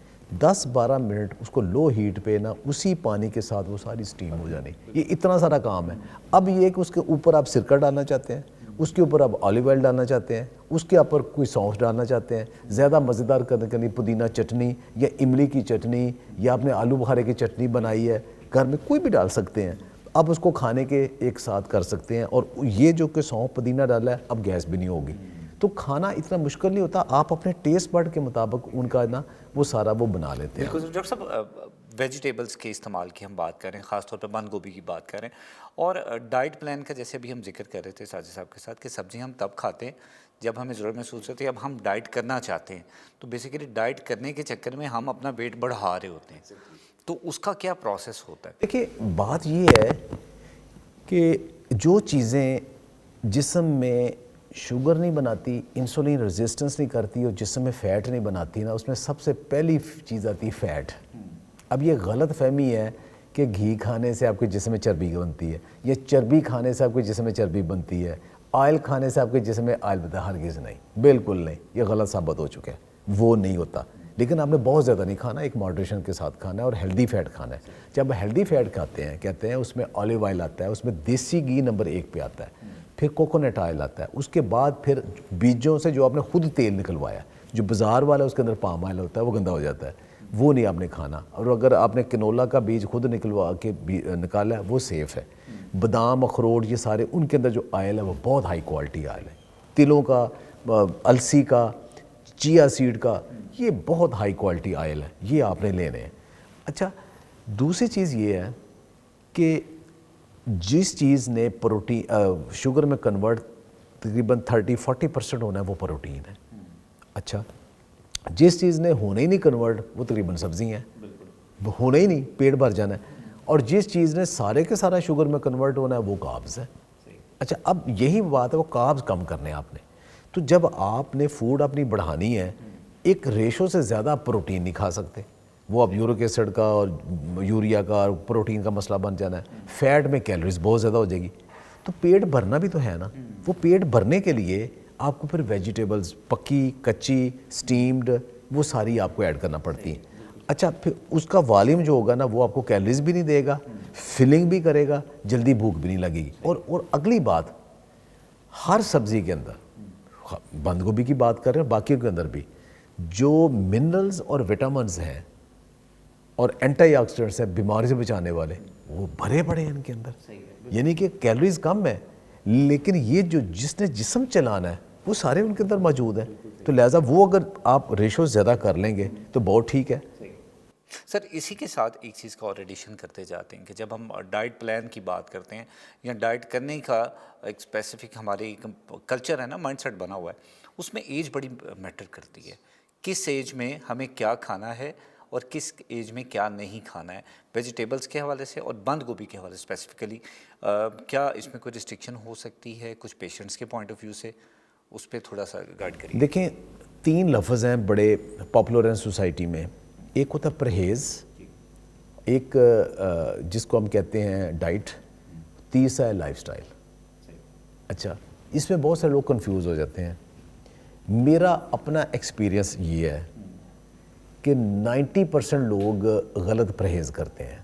10-12 منٹ اس کو لو ہیٹ پہ نا اسی پانی کے ساتھ وہ ساری سٹیم ہو جانی. یہ اتنا سارا کام ہے. اب یہ کہ اس کے اوپر آپ سرکہ ڈالنا چاہتے ہیں, اس کے اوپر آپ آلیو آئل ڈالنا چاہتے ہیں, اس کے اوپر کوئی سونف ڈالنا چاہتے ہیں, زیادہ مزیدار کرنے کے لیے پودینہ چٹنی یا املی کی چٹنی یا آپ نے آلو بخارے کی چٹنی بنائی ہے گھر میں, کوئی بھی ڈال سکتے ہیں. آپ اس کو کھانے کے ایک ساتھ کر سکتے ہیں. اور یہ جو کہ سونف پودینہ ڈالا ہے اب گیس بھی نہیں ہوگی, تو کھانا اتنا مشکل نہیں ہوتا. آپ اپنے ٹیسٹ بڈ کے مطابق ان کا نا وہ سارا وہ بنا لیتے ہیں. بالکل ڈاکٹر صاحب, ویجیٹیبلس کے استعمال کی ہم بات کریں, خاص طور پہ بند گوبھی کی بات کریں, اور ڈائٹ پلان کا جیسے بھی ہم ذکر کر رہے تھے ساجد صاحب کے ساتھ کہ سبزی ہم تب کھاتے ہیں جب ہمیں ضرورت محسوس ہوتی ہے. اب ہم ڈائٹ کرنا چاہتے ہیں تو بیسیکلی ڈائٹ کرنے کے چکر میں ہم اپنا ویٹ بڑھا رہے ہوتے ہیں, تو اس کا کیا پروسیس ہوتا ہے؟ دیکھیے بات یہ ہے کہ جو چیزیں جسم میں شوگر نہیں بناتی, انسولین ریزسٹنس نہیں کرتی اور جسم میں فیٹ نہیں بناتی نا, اس میں سب سے پہلی چیز آتی ہے فیٹ. اب یہ غلط فہمی ہے کہ گھی کھانے سے آپ کے جسم میں چربی بنتی ہے یا چربی کھانے سے آپ کے جسم میں چربی بنتی ہے, آئل کھانے سے آپ کے جسم میں آئل بنتا ہے. ہرگز نہیں, بالکل نہیں, یہ غلط ثابت ہو چکا ہے, وہ نہیں ہوتا. لیکن آپ نے بہت زیادہ نہیں کھانا, ایک ماڈریشن کے ساتھ کھانا ہے اور ہیلدی فیٹ کھانا ہے. جب ہیلدی فیٹ کھاتے ہیں کہتے ہیں اس میں آلیو آئل آتا ہے, اس میں دیسی گھی نمبر 1 پہ آتا ہے, پھر کوکونٹ آئل آتا ہے, اس کے بعد پھر بیجوں سے جو آپ نے خود تیل نکلوایا, جو بازار والا اس کے اندر پام آئل ہوتا ہے وہ گندا ہو جاتا ہے, وہ نہیں آپ نے کھانا. اور اگر آپ نے کنولا کا بیج خود نکلوا کے نکالا ہے وہ سیف ہے. بادام, اخروٹ, یہ سارے ان کے اندر جو آئل ہے وہ بہت ہائی کوالٹی آئل ہے. تلوں کا, السی کا, چیا سیڈ کا, یہ بہت ہائی کوالٹی آئل ہے, یہ آپ نے لینے ہیں. اچھا دوسری چیز یہ ہے کہ جس چیز نے پروٹین شوگر میں کنورٹ تقریباً 30-40% ہونا ہے وہ پروٹین ہے. اچھا جس چیز نے ہونا ہی نہیں کنورٹ وہ تقریباً سبزی ہیں, وہ ہونا ہی نہیں, پیٹ بھر جانا ہے. اور جس چیز نے سارے کے سارا شوگر میں کنورٹ ہونا ہے وہ کاربز ہے. اچھا اب یہی بات ہے, وہ کاربز کم کرنے ہیں آپ نے. تو جب آپ نے فوڈ اپنی بڑھانی ہے, ایک ریشو سے زیادہ پروٹین نہیں کھا سکتے, وہ اب یورک ایسڈ کا اور یوریا کا اور پروٹین کا مسئلہ بن جانا ہے. فیٹ میں کیلوریز بہت زیادہ ہو جائے گی. تو پیٹ بھرنا بھی تو ہے نا, وہ پیٹ بھرنے کے لیے آپ کو پھر ویجیٹیبلز پکی, کچی, سٹیمڈ, وہ ساری آپ کو ایڈ کرنا پڑتی ہیں. اچھا پھر اس کا والیوم جو ہوگا نا وہ آپ کو کیلوریز بھی نہیں دے گا, فلنگ بھی کرے گا, جلدی بھوک بھی نہیں لگے گی. اور اگلی بات, ہر سبزی کے اندر, بند گوبھی کی بات کر رہے ہیں, باقیوں کے اندر بھی جو منرلز اور وٹامنز ہیں اور اینٹی آکسیڈنٹس ہیں بیماری سے بچانے والے, وہ بھرے پڑے ہیں ان کے اندر. یعنی کہ کیلوریز کم ہے لیکن یہ جو جس نے جسم چلانا ہے وہ سارے ان کے اندر موجود ہیں. تو لہٰذا وہ اگر آپ ریشو زیادہ کر لیں گے تو بہت ٹھیک ہے. سر اسی کے ساتھ ایک چیز کا اور ایڈیشن کرتے جاتے ہیں کہ جب ہم ڈائٹ پلان کی بات کرتے ہیں یا ڈائٹ کرنے کا ایک اسپیسیفک ہماری کلچر ہے نا, مائنڈ سیٹ بنا ہوا ہے, اس میں ایج بڑی میٹر کرتی ہے. کس ایج میں ہمیں کیا کھانا ہے اور کس ایج میں کیا نہیں کھانا ہے, ویجیٹیبلز کے حوالے سے اور بند گوبھی کے حوالے سے اسپیسیفکلی کیا اس میں کوئی ریسٹرکشن ہو سکتی ہے کچھ پیشنٹس کے پوائنٹ آف ویو سے, اس پہ تھوڑا سا گائیڈ کریے. دیکھیں 3 لفظ ہیں بڑے پاپولر ہیں سوسائٹی میں. ایک ہوتا ہے پرہیز, ایک جس کو ہم کہتے ہیں ڈائٹ, تیسرا ہے لائف سٹائل. اچھا اس میں بہت سارے لوگ کنفیوز ہو جاتے ہیں. میرا اپنا ایکسپیرینس یہ ہے کہ 90% لوگ غلط پرہیز کرتے ہیں.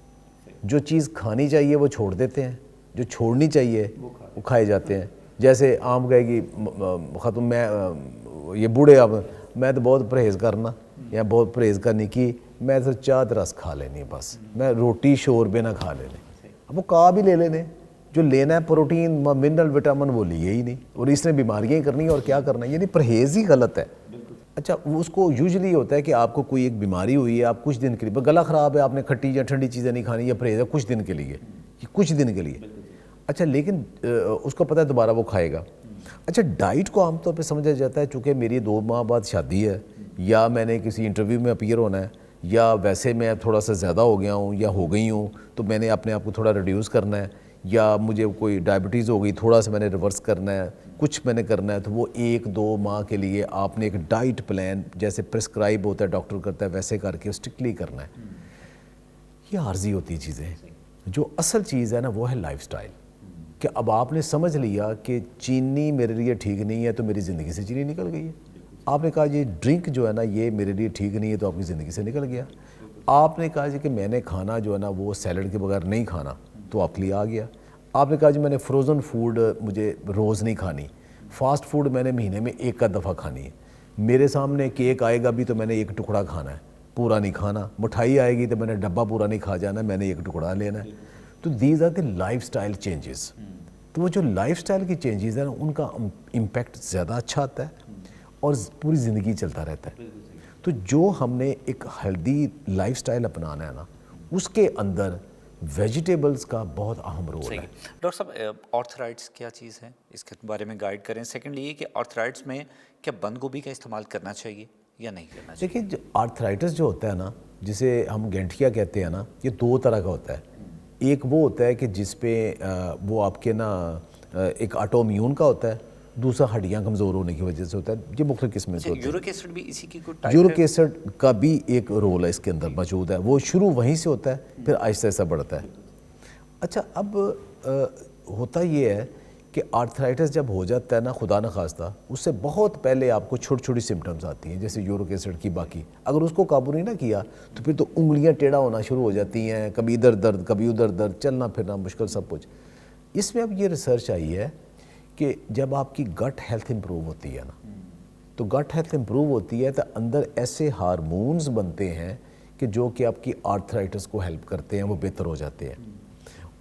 جو چیز کھانی چاہیے وہ چھوڑ دیتے ہیں, جو چھوڑنی چاہیے وہ کھائے جاتے ہیں. جیسے عام کہے گی ختم, میں یہ بوڑھے, اب میں تو بہت پرہیز کرنا یا بہت پرہیز کرنے کی, میں تو چاہ رس کھا لینی, بس میں روٹی شوربے نہ کھا لینے. اب وہ کہا بھی لے لینے, جو لینا ہے پروٹین منرل وٹامن وہ لیے ہی نہیں, اور اس نے بیماریاں ہی کرنی اور کیا کرنا ہے. یعنی پرہیز ہی غلط ہے. اچھا وہ اس کو یوزلی ہوتا ہے کہ آپ کو کوئی ایک بیماری ہوئی ہے, آپ کچھ دن کے لیے, گلا خراب ہے, آپ نے کھٹی یا ٹھنڈی چیزیں نہیں کھانی, یا پرہیز ہے کچھ دن کے لیے, یہ کچھ دن کے لیے. اچھا لیکن اس کو پتہ ہے دوبارہ وہ کھائے گا. اچھا ڈائٹ کو عام طور پہ سمجھا جاتا ہے چونکہ میری 2 ماہ بعد شادی ہے, یا میں نے کسی انٹرویو میں اپیئر ہونا ہے, یا ویسے میں تھوڑا سا زیادہ ہو گیا ہوں یا ہو گئی ہوں تو میں نے اپنے آپ کو تھوڑا ریڈیوس کرنا ہے, یا مجھے کوئی ڈائبٹیز ہو گئی, تھوڑا سا میں نے ریورس کرنا ہے, کچھ میں نے کرنا ہے, تو وہ 1-2 ماہ کے لیے آپ نے ایک ڈائٹ پلان جیسے پرسکرائب ہوتا ہے, ڈاکٹر کرتا ہے, ویسے کر کے اسٹرکٹلی کرنا ہے. یہ عارضی ہوتی چیزیں ہیں. جو اصل چیز ہے نا وہ ہے لائف سٹائل, کہ اب آپ نے سمجھ لیا کہ چینی میرے لیے ٹھیک نہیں ہے تو میری زندگی سے چینی نکل گئی ہے. آپ نے کہا یہ ڈرنک جو ہے نا یہ میرے لیے ٹھیک نہیں ہے تو آپ کی زندگی سے نکل گیا. آپ نے کہا جی کہ میں نے کھانا جو ہے نا وہ سیلڈ کے بغیر نہیں کھانا تو آپ کے لیے آ گیا. آپ نے کہا جی میں نے فروزن فوڈ مجھے روز نہیں کھانی, فاسٹ فوڈ میں نے مہینے میں 1 دفعہ کھانی ہے. میرے سامنے کیک آئے گا بھی تو میں نے 1 ٹکڑا کھانا ہے, پورا نہیں کھانا. مٹھائی آئے گی تو میں نے ڈبہ پورا نہیں کھا جانا, میں نے 1 ٹکڑا لینا ہے. تو these are the lifestyle changes. تو وہ جو لائف سٹائل کی چینجز ہیں ان کا امپیکٹ زیادہ اچھا آتا ہے اور پوری زندگی چلتا رہتا ہے. تو جو ہم نے ایک ہیلدی لائف سٹائل اپنانا ہے نا, اس کے اندر ویجیٹیبلز کا بہت اہم رول ہے. ڈاکٹر صاحب آرتھرائٹس کیا چیز ہے, اس کے بارے میں گائیڈ کریں. سیکنڈلی یہ کہ آرتھرائٹس میں کیا بند گوبھی کا استعمال کرنا چاہیے یا نہیں کرنا چاہیے؟ دیکھیں جو آرتھرائٹس جو ہوتا ہے نا, جسے ہم گینٹھیا کہتے ہیں نا, یہ 2 طرح کا ہوتا ہے. ایک وہ ہوتا ہے کہ جس پہ وہ آپ کے نا ایک آٹو امیون کا ہوتا ہے, دوسرا ہڈیاں کمزور ہونے کی وجہ سے ہوتا ہے. یہ مختلف قسمیں سے ہوتے ہیں. یورک ایسڈ بھی اسی کی کوئی ٹائپ ہے؟ یورک ایسڈ کا بھی ایک رول ہے اس کے اندر موجود ہے. وہ شروع وہیں سے ہوتا ہے, پھر آہستہ آہستہ بڑھتا ہے. اچھا اب ہوتا یہ ہے کہ آرتھرائٹس جب ہو جاتا ہے نا, خدا نخواستہ, اس سے بہت پہلے آپ کو چھوٹی چھوٹی سمٹمز آتی ہیں جیسے یورک ایسڈ کی. باقی اگر اس کو قابو نہیں نہ کیا تو پھر تو انگلیاں ٹیڑھا ہونا شروع ہو جاتی ہیں, کبھی ادھر درد کبھی ادھر درد, چلنا پھرنا مشکل سب کچھ. اس میں اب یہ ریسرچ آئی ہے کہ جب آپ کی گٹ ہیلتھ امپروو ہوتی ہے نا, تو گٹ ہیلتھ امپروو ہوتی ہے تو اندر ایسے ہارمونز بنتے ہیں کہ جو کہ آپ کی آرتھرائٹس کو ہیلپ کرتے ہیں, وہ بہتر ہو جاتے ہیں.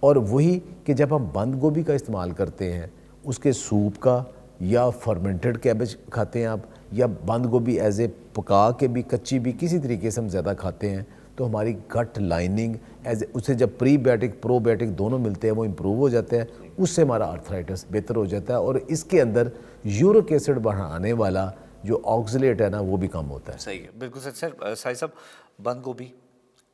اور وہی کہ جب ہم بند گوبھی کا استعمال کرتے ہیں, اس کے سوپ کا, یا فرمنٹڈ کیبج کھاتے ہیں آپ, یا بند گوبھی ایز اے پکا کے بھی, کچی بھی, کسی طریقے سے ہم زیادہ کھاتے ہیں, تو ہماری گٹ لائننگ ایز اسے جب پری بیوٹک پرو بیوٹک دونوں ملتے ہیں وہ امپروو ہو جاتے ہیں. اس سے ہمارا آرتھرائٹس بہتر ہو جاتا ہے, اور اس کے اندر یورک ایسڈ بڑھانے والا جو آکسلیٹ ہے نا وہ بھی کم ہوتا ہے. صحیح ہے, بالکل سچ. سر سائی صاحب, بند گوبھی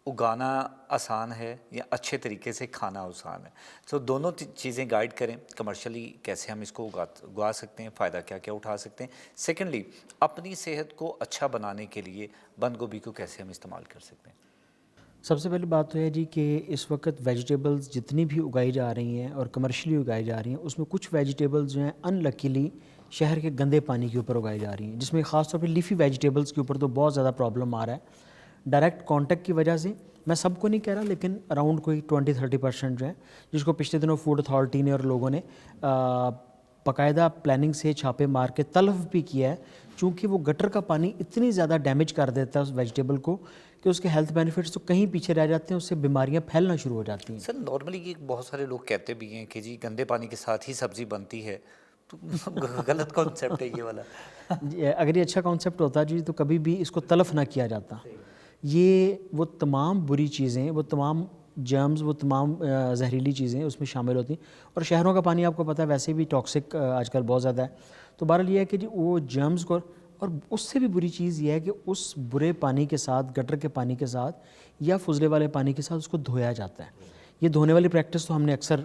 اگانا آسان ہے یا اچھے طریقے سے کھانا آسان ہے؟ تو دونوں چیزیں گائیڈ کریں. کمرشلی کیسے ہم اس کو اگا سکتے ہیں, فائدہ کیا کیا اٹھا سکتے ہیں. سیکنڈلی اپنی صحت کو اچھا بنانے کے لیے بند گوبھی کو کیسے ہم استعمال کر سکتے ہیں؟ سب سے پہلی بات تو ہے جی کہ اس وقت ویجیٹیبلز جتنی بھی اگائی جا رہی ہیں اور کمرشلی اگائی جا رہی ہیں, اس میں کچھ ویجیٹیبلز جو ہیں ان لکیلی شہر کے گندے پانی کے اوپر اگائی جا رہی ہیں, جس میں خاص طور پہ لیفی ویجیٹیبلز کے اوپر تو بہت زیادہ پرابلم آ رہا ہے. ڈائریکٹ کانٹیکٹ کی وجہ سے, میں سب کو نہیں کہہ رہا لیکن اراؤنڈ کوئی 20-30% جو ہے, جس کو پچھلے دنوں فوڈ اتھارٹی نے اور لوگوں نے باقاعدہ پلاننگ سے چھاپے مار کے تلف بھی کیا ہے, چونکہ وہ گٹر کا پانی اتنی زیادہ ڈیمیج کر دیتا ہے اس ویجیٹیبل کو کہ اس کے ہیلتھ بینیفٹس تو کہیں پیچھے رہ جاتے ہیں, اس سے بیماریاں پھیلنا شروع ہو جاتی ہیں. سر نارملی یہ بہت سارے لوگ کہتے بھی ہیں کہ جی گندے پانی کے ساتھ ہی سبزی بنتی ہے, تو غلط کانسیپٹ ہے یہ والا. اگر یہ اچھا کانسیپٹ ہوتا جی تو کبھی بھی اس کو تلف نہ کیا جاتا. یہ وہ تمام بری چیزیں, وہ تمام جرمز, وہ تمام زہریلی چیزیں اس میں شامل ہوتی ہیں. اور شہروں کا پانی آپ کو پتہ ہے ویسے بھی ٹاکسک آج کل بہت زیادہ ہے. تو بہرحال یہ ہے کہ جی وہ جرمز کو, اور اس سے بھی بری چیز یہ ہے کہ اس برے پانی کے ساتھ, گٹر کے پانی کے ساتھ یا فضلے والے پانی کے ساتھ اس کو دھویا جاتا ہے. یہ دھونے والی پریکٹس تو ہم نے اکثر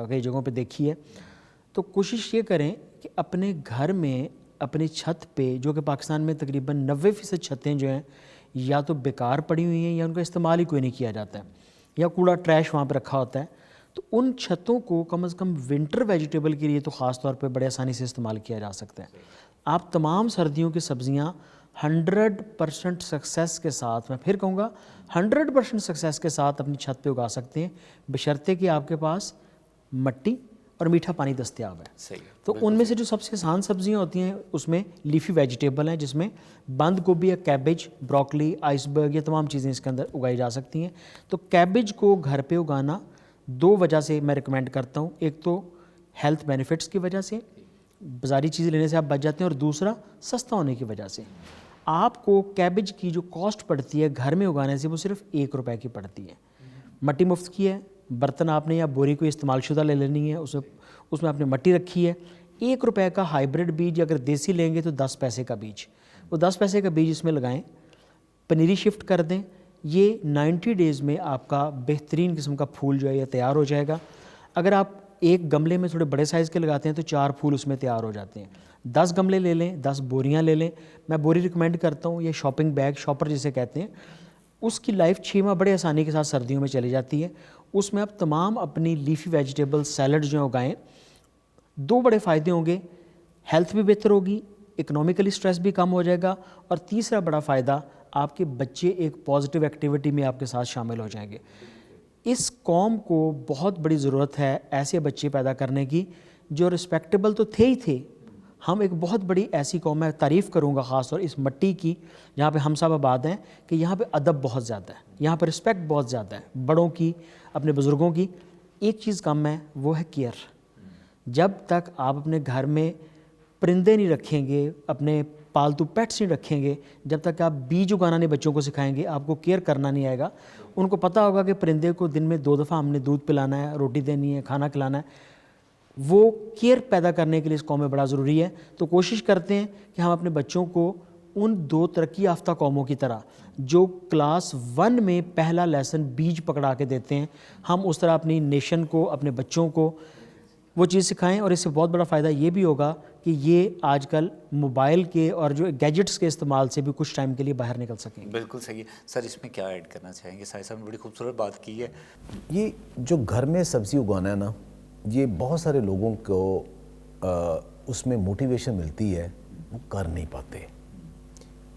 کئی جگہوں پہ دیکھی ہے. تو کوشش یہ کریں کہ اپنے گھر میں, اپنی چھت پہ, جو کہ پاکستان میں تقریباً 90% چھتیں جو ہیں یا تو بیکار پڑی ہوئی ہیں یا ان کا استعمال ہی کوئی نہیں کیا جاتا ہے, یا کوڑا ٹریش وہاں پہ رکھا ہوتا ہے, تو ان چھتوں کو کم از کم ونٹر ویجیٹیبل کے لیے تو خاص طور پہ بڑے آسانی سے استعمال کیا جا سکتا ہے. آپ تمام سردیوں کی سبزیاں 100% سکسیس کے ساتھ, میں پھر کہوں گا 100% سکسیس کے ساتھ اپنی چھت پہ اگا سکتے ہیں, بشرطے کہ آپ کے پاس مٹی اور میٹھا پانی دستیاب ہے. صحیح. تو ان میں سے جو سب سے آسان سبزیاں ہوتی ہیں اس میں لیفی ویجیٹیبل ہیں, جس میں بند گوبھی یا کیبج, بروکلی, آئس برگ, یہ تمام چیزیں اس کے اندر اگائی جا سکتی ہیں. تو کیبج کو گھر پہ اگانا 2 وجہ سے میں ریکمینڈ کرتا ہوں. ایک تو ہیلتھ بینیفٹس کی وجہ سے, بازاری چیزیں لینے سے آپ بچ جاتے ہیں, اور دوسرا سستا ہونے کی وجہ سے. آپ کو کیبج کی جو کاسٹ پڑتی ہے گھر میں اگانے سے وہ صرف 1 روپے کی پڑتی ہے. مٹی مفت کی ہے, برتن آپ نے یا بوری کو استعمال شدہ لے لینی ہے, اس میں آپ نے مٹی رکھی ہے. 1 روپے کا ہائیبریڈ بیج اگر دیسی لیں گے تو 10 پیسے کا بیج, وہ 10 پیسے کا بیج اس میں لگائیں, پنیری شفٹ کر دیں, یہ 90 ڈیز میں آپ کا بہترین قسم کا پھول جو ہے یہ تیار ہو جائے گا. اگر آپ ایک گملے میں تھوڑے بڑے سائز کے لگاتے ہیں تو 4 پھول اس میں تیار ہو جاتے ہیں. 10 گملے لے لیں, 10 بوریاں لے لیں. میں بوری ریکمینڈ کرتا ہوں, یہ شاپنگ بیگ شاپر جسے کہتے ہیں, اس کی لائف 6 ماہ بڑے آسانی کے ساتھ سردیوں میں چلی جاتی ہے. اس میں آپ تمام اپنی لیفی ویجیٹیبل سیلڈ جو ہیں اگائیں. 2 بڑے فائدے ہوں گے, ہیلتھ بھی بہتر ہوگی, اکنامکلی سٹریس بھی کم ہو جائے گا, اور تیسرا بڑا فائدہ آپ کے بچے ایک پازیٹیو ایکٹیویٹی میں آپ کے ساتھ شامل ہو جائیں گے. اس قوم کو بہت بڑی ضرورت ہے ایسے بچے پیدا کرنے کی جو رسپیکٹیبل تو تھے ہی تھے. ہم ایک بہت بڑی ایسی قوم ہے, تعریف کروں گا خاص طور اس مٹی کی جہاں پہ ہم سب آباد ہیں, کہ یہاں پہ ادب بہت زیادہ ہے, یہاں پہ رسپیکٹ بہت زیادہ ہے بڑوں کی, اپنے بزرگوں کی. ایک چیز کم ہے, وہ ہے کیئر. جب تک آپ اپنے گھر میں پرندے نہیں رکھیں گے, اپنے پالتو پیٹس نہیں رکھیں گے, جب تک آپ بیج اگانا نہیں بچوں کو سکھائیں گے, آپ کو کیئر کرنا نہیں آئے گا. ان کو پتہ ہوگا کہ پرندے کو دن میں 2 دفعہ ہم نے دودھ پلانا ہے, روٹی دینی ہے, کھانا کھلانا ہے. وہ کیئر پیدا کرنے کے لیے اس قوم میں بڑا ضروری ہے. تو کوشش کرتے ہیں کہ ہم اپنے بچوں کو ان 2 ترقی یافتہ قوموں کی طرح جو کلاس 1 میں پہلا لیسن بیج پکڑا کے دیتے ہیں, ہم اس طرح اپنی نیشن کو, اپنے بچوں کو وہ چیز سکھائیں. اور اس سے بہت بڑا فائدہ یہ بھی ہوگا کہ یہ آج کل موبائل کے اور جو گیجٹس کے استعمال سے بھی کچھ ٹائم کے لیے باہر نکل سکیں. بالکل صحیح ہے سر. اس میں کیا ایڈ کرنا چاہیں گے؟ ساحر صاحب نے بڑی خوبصورت بات کی ہے. یہ جو گھر میں سبزی اگانا ہے نا, یہ بہت سارے لوگوں کو اس میں موٹیویشن ملتی ہے, وہ کر نہیں پاتے.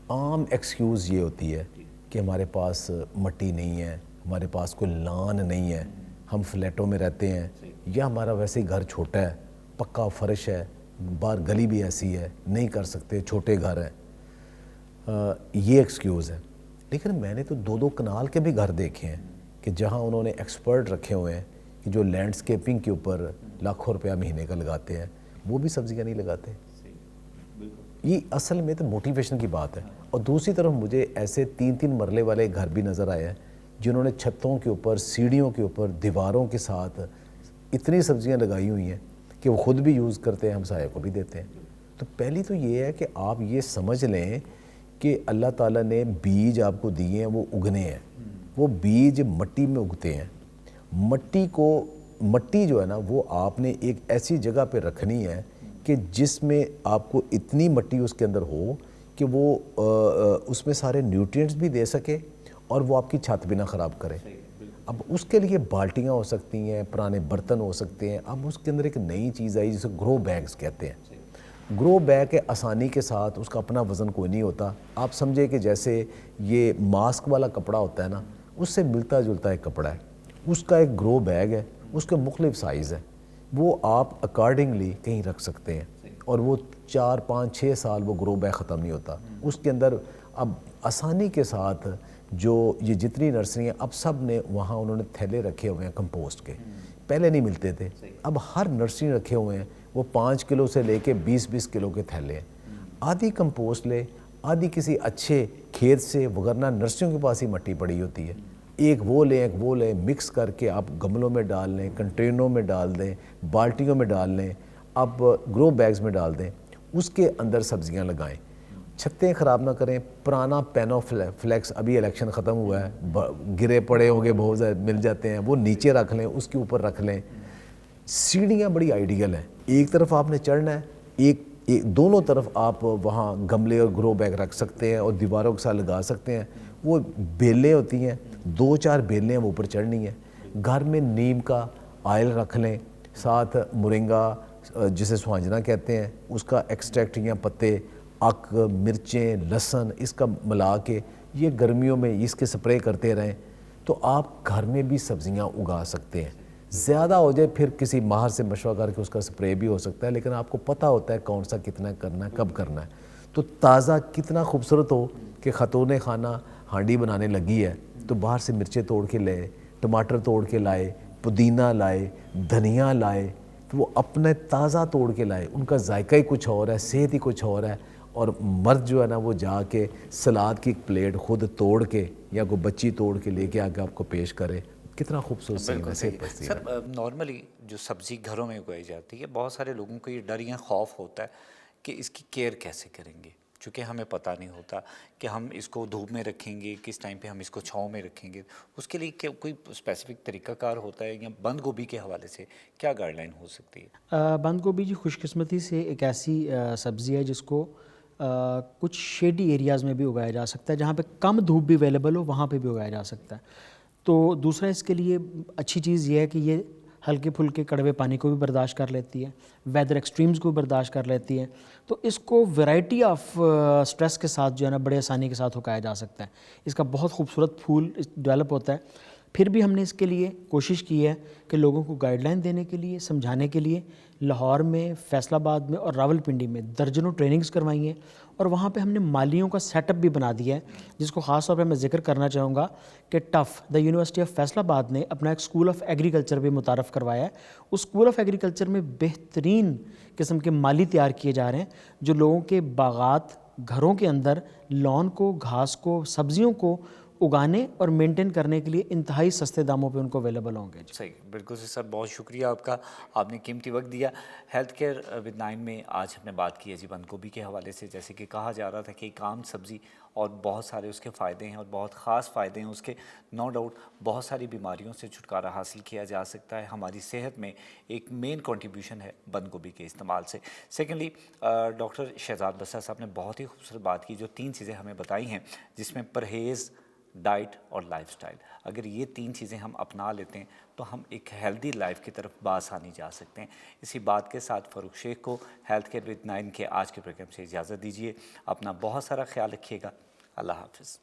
عام ایکسکیوز یہ ہوتی ہے کہ ہمارے پاس مٹی نہیں ہے, ہمارے پاس کوئی لان نہیں ہے, ہم فلیٹوں میں رہتے ہیں, یا ہمارا ویسے ہی گھر چھوٹا ہے, پکا فرش ہے, باہر گلی بھی ایسی ہے, نہیں کر سکتے, چھوٹے گھر ہیں. یہ ایکسکیوز ہے. لیکن میں نے تو 2 کنال کے بھی گھر دیکھے ہیں کہ جہاں انہوں نے ایکسپرٹ رکھے ہوئے ہیں کہ جو لینڈسکیپنگ کے اوپر لاکھوں روپیہ مہینے کا لگاتے ہیں, وہ بھی سبزیاں نہیں لگاتے. یہ اصل میں تو موٹیویشن کی بات ہے. اور دوسری طرف مجھے ایسے 3 مرلے والے گھر بھی نظر آئے ہیں جنہوں نے چھتوں کے اوپر, سیڑھیوں کے اوپر, دیواروں کے ساتھ اتنی سبزیاں لگائی ہوئی ہیں کہ وہ خود بھی یوز کرتے ہیں, ہمسایہ کو بھی دیتے ہیں. تو پہلی تو یہ ہے کہ آپ یہ سمجھ لیں کہ اللہ تعالیٰ نے بیج آپ کو دیے ہیں, وہ اگنے ہیں. وہ بیج مٹی میں اگتے ہیں. مٹی جو ہے نا, وہ آپ نے ایک ایسی جگہ پہ رکھنی ہے کہ جس میں آپ کو اتنی مٹی اس کے اندر ہو کہ وہ اس میں سارے نیوٹرینٹس بھی دے سکے اور وہ آپ کی چھت بھی نہ خراب کرے. اب اس کے لیے بالٹیاں ہو سکتی ہیں, پرانے برتن ہو سکتے ہیں. اب اس کے اندر ایک نئی چیز آئی جسے گرو بیگز کہتے ہیں. گرو بیگ کے آسانی کے ساتھ, اس کا اپنا وزن کوئی نہیں ہوتا. آپ سمجھے کہ جیسے یہ ماسک والا کپڑا ہوتا ہے نا, اس سے ملتا جلتا ایک کپڑا ہے, اس کا ایک گرو بیگ ہے, اس کے مختلف سائز ہے. وہ آپ اکارڈنگلی کہیں رکھ سکتے ہیں, اور وہ 4 5 6 سال وہ گرو بیگ ختم نہیں ہوتا. اس کے اندر اب آسانی کے ساتھ جو یہ جتنی نرسریاں, اب سب نے وہاں انہوں نے تھیلے رکھے ہوئے ہیں کمپوسٹ کے. پہلے نہیں ملتے تھے, اب ہر نرسری رکھے ہوئے ہیں. وہ 5 کلو سے لے کے 20 کلو کے تھیلے ہیں. آدھی کمپوسٹ لے, آدھی کسی اچھے کھیت سے, وگرنہ نرسریوں کے پاس ہی مٹی پڑی ہوتی ہے. ایک وہ لیں, مکس کر کے آپ گملوں میں ڈال لیں, کنٹینروں میں ڈال دیں, بالٹیوں میں ڈال لیں, آپ گرو بیگز میں ڈال دیں, اس کے اندر سبزیاں لگائیں. چھتیں خراب نہ کریں. پرانا پینو فلیکس, ابھی الیکشن ختم ہوا ہے, گرے پڑے ہو گئے بہت زیادہ مل جاتے ہیں, وہ نیچے رکھ لیں, اس کے اوپر رکھ لیں. سیڑھیاں بڑی آئیڈیل ہیں. ایک طرف آپ نے چڑھنا ہے, ایک دونوں طرف آپ وہاں گملے اور گرو بیگ رکھ سکتے ہیں اور دیواروں کے ساتھ لگا سکتے ہیں. وہ بیلیں ہوتی ہیں, 2 4 بیلیں وہ اوپر چڑھنی ہیں. گھر میں نیم کا آئل رکھ لیں, ساتھ مرنگا جسے سوانجنا کہتے ہیں, اس کا ایکسٹریکٹ یا پتے, اک, مرچیں, لہسن, اس کا ملا کے یہ گرمیوں میں اس کے سپرے کرتے رہیں, تو آپ گھر میں بھی سبزیاں اگا سکتے ہیں. زیادہ ہو جائے پھر کسی ماہر سے مشورہ کر کے اس کا سپرے بھی ہو سکتا ہے, لیکن آپ کو پتہ ہوتا ہے کون سا کتنا کرنا ہے, کب کرنا ہے. تو تازہ کتنا خوبصورت ہو کہ خاتون خانہ ہانڈی بنانے لگی ہے تو باہر سے مرچیں توڑ کے لائے, ٹماٹر توڑ کے لائے, پودینہ لائے, دھنیا لائے, تو وہ اپنے تازہ توڑ کے لائے. ان کا ذائقہ ہی کچھ اور ہے, صحت ہی کچھ اور ہے. اور مرد جو ہے نا, وہ جا کے سلاد کی پلیٹ خود توڑ کے یا کوئی بچی توڑ کے لے کے آ کے آپ کو پیش کرے. کتنا خوبصورت سین ہے, صحت پستی ہے. سر نارملی جو سبزی گھروں میں اگائی جاتی ہے, بہت سارے لوگوں کو یہ ڈر یا خوف ہوتا ہے کہ اس کی کیئر کیسے کریں گے, چونکہ ہمیں پتہ نہیں ہوتا کہ ہم اس کو دھوپ میں رکھیں گے، کس ٹائم پہ ہم اس کو چھاؤں میں رکھیں گے، اس کے لیے کیا کوئی اسپیسیفک طریقہ کار ہوتا ہے، یا بند گوبھی کے حوالے سے کیا گائیڈ لائن ہو سکتی ہے؟ بند گوبھی جی خوش قسمتی سے ایک ایسی سبزی ہے جس کو کچھ شیڈی ایریاز میں بھی اگایا جا سکتا ہے، جہاں پہ کم دھوپ بھی اویلیبل ہو وہاں پہ بھی اگایا جا سکتا ہے۔ تو دوسرا اس کے لیے اچھی چیز یہ ہے کہ یہ ہلکے پھلکے کڑوے پانی کو بھی برداشت کر لیتی ہے، ویدر ایکسٹریمز کو بھی برداشت کر لیتی ہے، تو اس کو ویرائٹی آف سٹریس کے ساتھ جو ہے نا بڑے آسانی کے ساتھ اگایا جا سکتا ہے۔ اس کا بہت خوبصورت پھول ڈیولپ ہوتا ہے۔ پھر بھی ہم نے اس کے لیے کوشش کی ہے کہ لوگوں کو گائیڈ لائن دینے کے لیے، سمجھانے کے لیے لاہور میں، فیصل آباد میں اور راولپنڈی میں درجنوں ٹریننگز کروائی ہیں، اور وہاں پہ ہم نے مالیوں کا سیٹ اپ بھی بنا دیا ہے، جس کو خاص طور پہ میں ذکر کرنا چاہوں گا کہ tough the university of Faisal آباد نے اپنا ایک اسکول آف ایگریکلچر بھی متعارف کروایا ہے۔ اس اسکول آف ایگریکلچر میں بہترین قسم کے مالی تیار کیے جا رہے ہیں، جو لوگوں کے باغات، گھروں کے اندر لان کو، گھاس کو، سبزیوں کو اگانے اور مینٹین کرنے کے لیے انتہائی سستے داموں پہ ان کو اویلیبل ہوں گے۔ صحیح، بالکل سے سر، بہت شکریہ آپ کا، آپ نے قیمتی وقت دیا۔ ہیلتھ کیئر ود 9 میں آج ہم نے بات کی ہے جی بند گوبھی کے حوالے سے، جیسے کہ کہا جا رہا تھا کہ ایک عام سبزی اور بہت سارے اس کے فائدے ہیں اور بہت خاص فائدے ہیں اس کے، نو ڈاؤٹ بہت ساری بیماریوں سے چھٹکارا حاصل کیا جا سکتا ہے، ہماری صحت میں ایک مین کنٹریبیوشن ہے بند گوبھی کے استعمال سے۔ سیکنڈلی ڈاکٹر شہزاد بسا صاحب نے بہت ہی خوبصورت بات کی، جو 3 چیزیں ہمیں بتائی ہیں، جس میں پرہیز، ڈائٹ اور لائف سٹائل، اگر یہ 3 چیزیں ہم اپنا لیتے ہیں تو ہم ایک ہیلدی لائف کی طرف بآسانی جا سکتے ہیں۔ اسی بات کے ساتھ فاروق شیخ کو ہیلتھ کیئر ود 9 کے آج کے پروگرام سے اجازت دیجیے۔ اپنا بہت سارا خیال رکھیے گا۔ اللہ حافظ۔